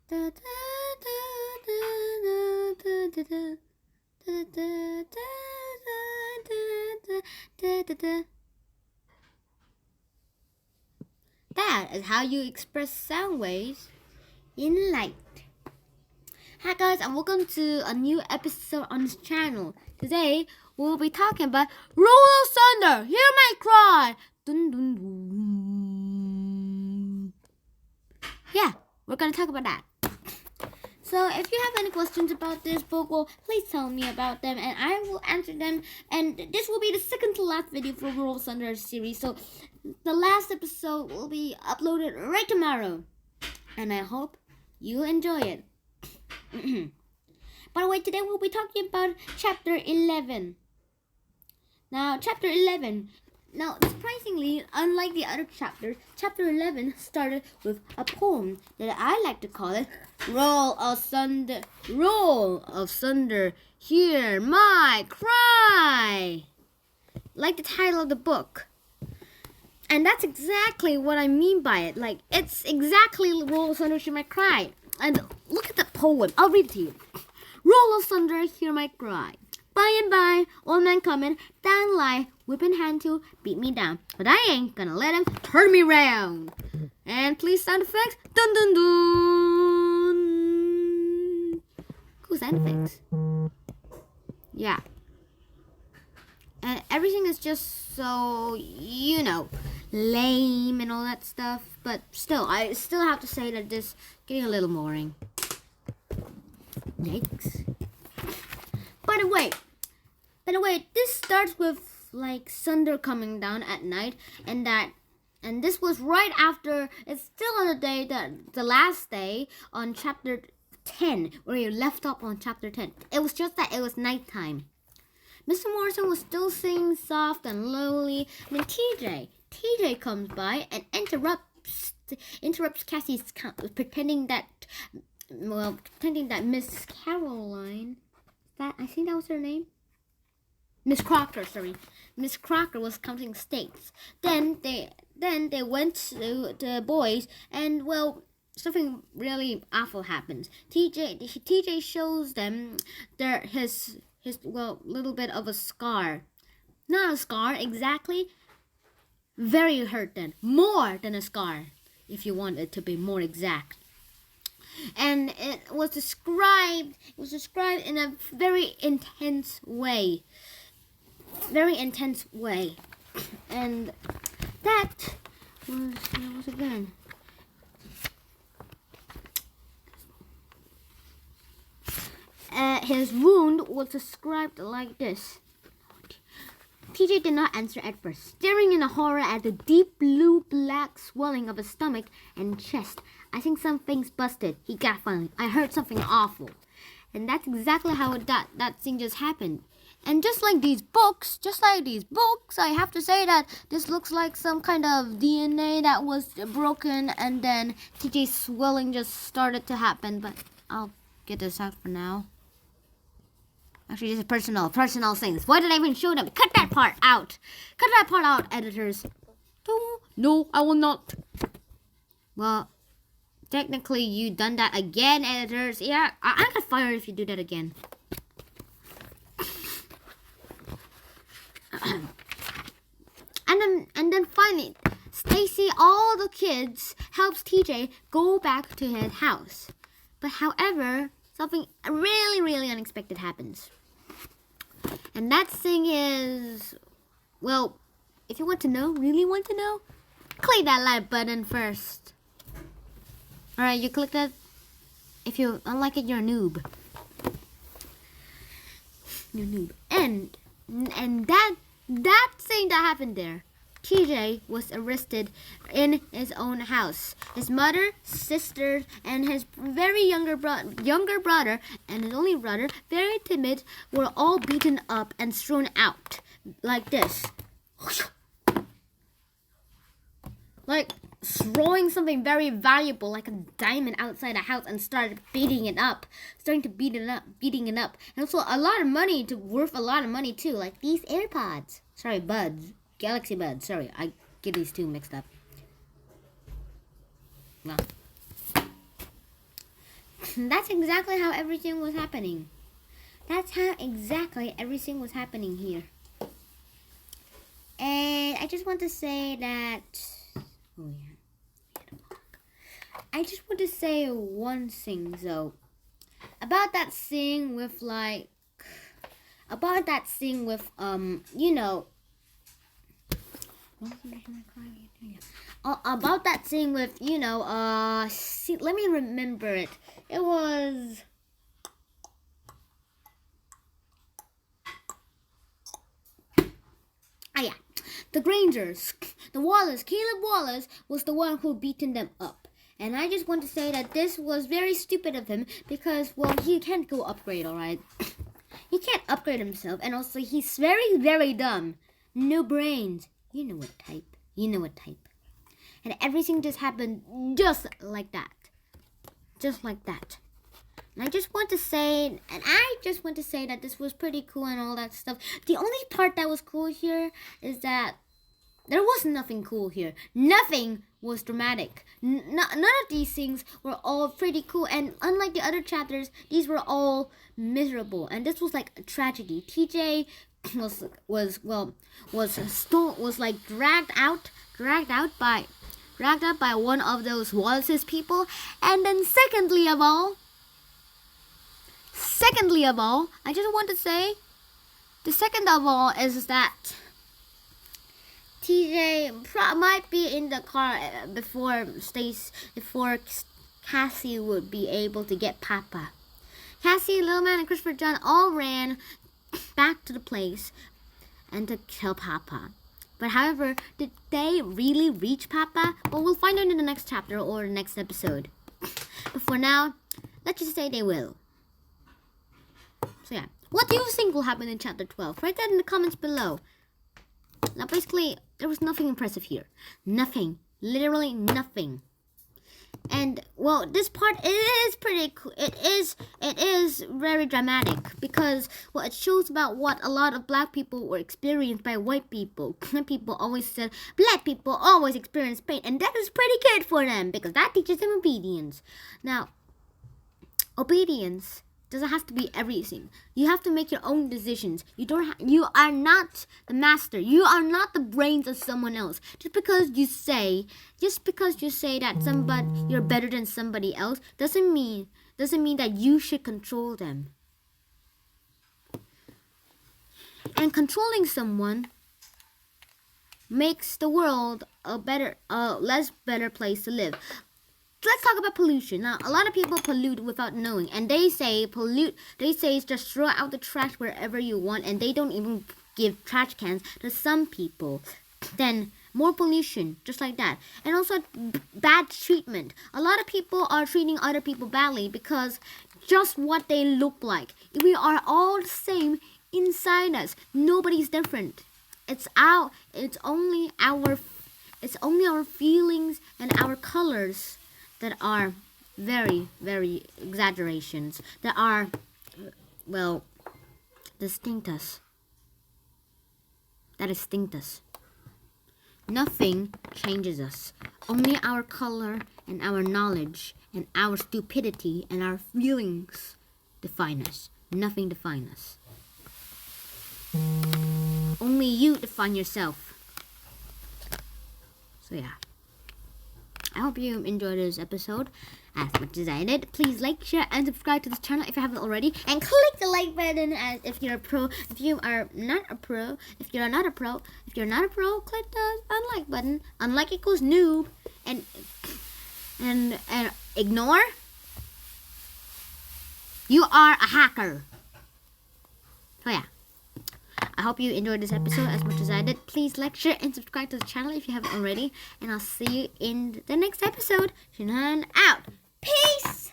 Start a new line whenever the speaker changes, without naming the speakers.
Da, da, da, da, da, da, da. Da, da, da, da, da, da, da. That is how you express sound waves in light. Hi guys, and welcome to a new episode on this channel. Today we'll be talking about Roll of Thunder, Hear My Cry. Dun, dun, dun. Yeah, we're gonna talk about that. So if you have any questions about this book, well, please tell me about them and I will answer them. And this will be the second to last video for Roll of Thunder series. So the last episode will be uploaded right tomorrow. And I hope you enjoy it. By the way, today we'll be talking about chapter 11. Now, chapter 11. Now, surprisingly, unlike the other chapters, chapter 11 started with a poem that I like to call it Roll of Thunder, Roll of Thunder, Hear My Cry. Like the title of the book. And that's exactly what I mean by it. Like, it's exactly Roll of Thunder, Hear My Cry. And look at the poem. I'll read it to you. Roll of thunder, hear my cry. By and by, old man coming, down lie, whip in hand to beat me down. But I ain't gonna let him turn me round. And please sound effects. Dun dun dun. Cool sound effects. Yeah. And everything is just so, lame and all that stuff. But still, I still have to say that this is getting a little boring. Yikes. By the way, this starts with like thunder coming down at night, and this was right after. It's still on the day that the last day on chapter 10, where you left up on chapter 10. It was just that it was nighttime. Mr. Morrison was still singing soft and lowly when TJ comes by and interrupts Cassie's count, pretending that Miss Caroline, I think that was her name? Miss Crocker was counting steaks. Then they went to the boys, and well, something really awful happens. TJ shows them his little bit of a scar. Not a scar exactly. Very hurt then. More than a scar, if you want it to be more exact. And it was described in a very intense way. And that was again. His wound was described like this. TJ did not answer at first, staring in horror at the deep blue-black swelling of his stomach and chest. I think something's busted, he gasped finally. I heard something awful. And that's exactly how that thing just happened. And just like these books, I have to say that this looks like some kind of DNA that was broken, and then TJ's swelling just started to happen. But I'll get this out for now. Actually, this is personal things. Why did I even show them? Cut that part out, editors. No, I will not. Well, technically, you done that again, editors. Yeah, I got fired if you do that again. And then finally, Stacy, all the kids, helps TJ go back to his house. But however, something really, really unexpected happens. And that thing is, well, if you really want to know, click that like button first. Alright, you click that. If you don't like it, you're a noob. And that thing that happened there, TJ was arrested in his own house. His mother, sisters, and his very younger brother, and his only brother, very timid, were all beaten up and thrown out like this. Like throwing something very valuable, like a diamond, outside the house and starting to beat it up. And also worth a lot of money too, like these AirPods. Sorry, Buds. Galaxy Buds. Sorry, I get these two mixed up. No. That's exactly how everything was happening. That's how exactly everything was happening here. And I just want to say that... Oh, yeah. I just want to say one thing, though. About that thing with, like... About that thing with, you know... About that thing with, you know, see, let me remember it. It was... Ah, yeah. The Grangers. The Wallace. Caleb Wallace was the one who beaten them up. And I just want to say that this was very stupid of him because, well, he can't go upgrade, alright? He can't upgrade himself. And also, he's very, very dumb. No brains. You know what type. You know what type. And everything just happened just like that. Just like that. And I just want to say that this was pretty cool and all that stuff. The only part that was cool here is that there was nothing cool here. Nothing was dramatic. None of these things were all pretty cool. And unlike the other chapters, these were all miserable. And this was like a tragedy. TJ was like dragged out by one of those Wallace's people. And then secondly of all, I just want to say, the second of all is that TJ might be in the car before Cassie would be able to get Papa. Cassie, Little Man, and Christopher John all ran back to the place and to kill Papa. But however, did they really reach Papa? Well, we'll find out in the next chapter or the next episode. But for now, let's just say they will. So yeah, what do you think will happen in chapter 12? Write that in the comments below. Now basically, there was nothing impressive here. Nothing. Literally nothing. And, well, this part is pretty cool. It is very dramatic because, well, it shows about what a lot of black people were experienced by white people. White people always said, black people always experience pain, and that is pretty good for them because that teaches them obedience. Now, obedience doesn't have to be everything. You have to make your own decisions. You are not the master. You are not the brains of someone else. Just because you say that you're better than somebody else doesn't mean that you should control them. And controlling someone makes the world a less better place to live. Let's talk about pollution. Now, a lot of people pollute without knowing, and they say just throw out the trash wherever you want, and they don't even give trash cans to some people. Then more pollution, just like that. And also bad treatment. A lot of people are treating other people badly because just what they look like. We are all the same inside us. Nobody's different. It's only our feelings and our colors that are very, very exaggerations. That are, well, distinct us. That distinct us. Nothing changes us. Only our color and our knowledge and our stupidity and our feelings define us. Nothing defines us. Only you define yourself. So yeah. I hope you enjoyed this episode as much as I did. Please like, share, and subscribe to this channel if you haven't already. And click the like button if you're a pro. If you are not a pro, if you're not a pro, click the unlike button. Unlike equals noob. And ignore. You are a hacker. So yeah. I hope you enjoyed this episode as much as I did. Please like, share, and subscribe to the channel if you haven't already. And I'll see you in the next episode. Shinhan out. Peace!